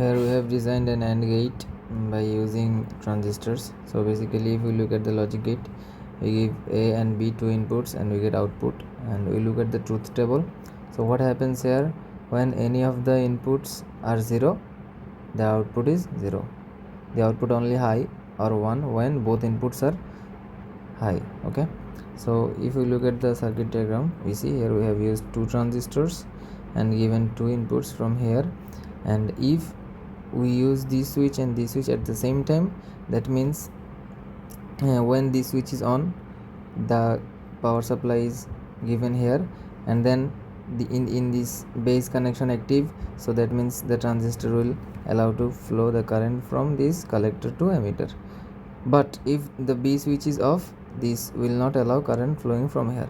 Here we have designed an AND gate by using transistors. So basically, if we look at the logic gate, we give A and B two inputs and we get output, and we look at the truth table. So what happens here, when any of the inputs are 0, the output is 0. The output only high or 1 when both inputs are high. Okay, so if we look at the circuit diagram, we see here we have used two transistors and given two inputs from here, and if we use this switch and this switch at the same time, that means when this switch is on, the power supply is given here, and then in this base connection active, so that means the transistor will allow to flow the current from this collector to emitter. But if the B switch is off, this will not allow current flowing from here.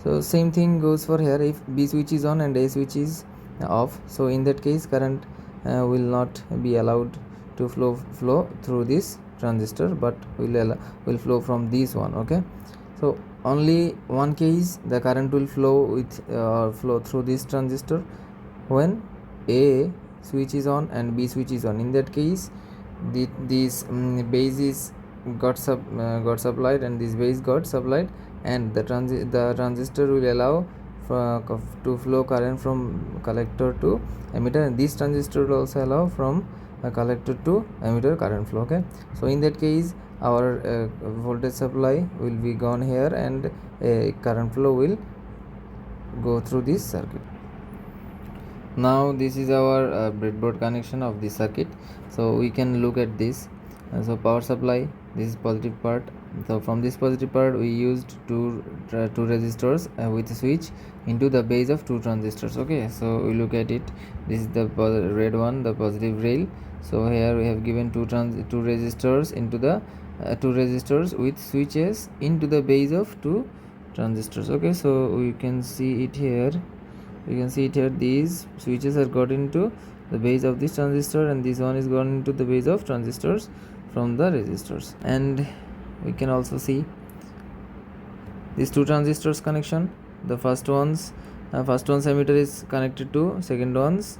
So same thing goes for here. If B switch is on and A switch is off, so in that case current will not be allowed to flow through this transistor, but will flow from this one. Okay, so only one case the current will flow through this transistor, when A switch is on and B switch is on. In that case, this base is got supplied and this base got supplied, and the transistor will allow to flow current from collector to emitter, and this transistor will also allow from collector to emitter current flow. Okay, so in that case our voltage supply will be gone here and current flow will go through this circuit. Now this is our breadboard connection of this circuit, so we can look at this. So power supply, this is positive part. So from this positive part we used two resistors with a switch into the base of two transistors. Okay, so we look at it. This is the red one, the positive rail. So here we have given two resistors into the two resistors with switches into the base of two transistors. Okay, so we can see it here. These switches are got into the base of this transistor, and this one is gone into the base of transistors from the resistors. And we can also see these two transistors connection. The first one's emitter is connected to second one's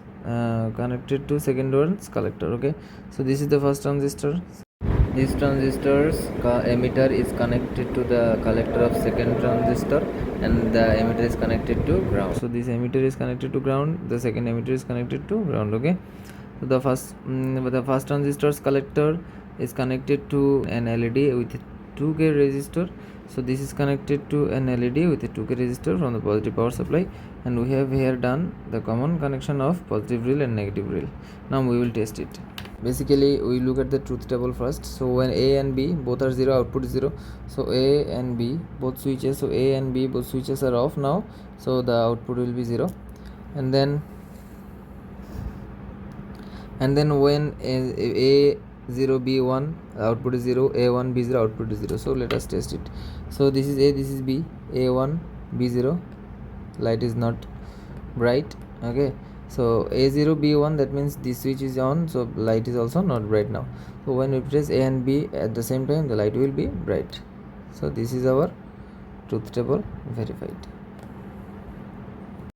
collector. Okay, so this is the first transistor. This transistor's emitter is connected to the collector of second transistor, and the emitter is connected to ground. So this emitter is connected to ground, the second emitter is connected to ground. Okay, so the first transistor's collector is connected to an LED with a 2K resistor. So this is connected to an LED with a 2K resistor from the positive power supply, and we have here done the common connection of positive rail and negative rail. Now we will test it. Basically we look at the truth table first. So when A and B both are 0, output is 0. So A and B both switches, so A and B both switches are off now, so the output will be 0. And then when A0 B1 output is 0, A1 B0 output is 0. So let us test it. So this is A, this is B, A1 B0, light is not bright. Okay, so A0 B1, that means this switch is on, so light is also not bright now. So when we press A and B at the same time, the light will be bright. So this is our truth table verified.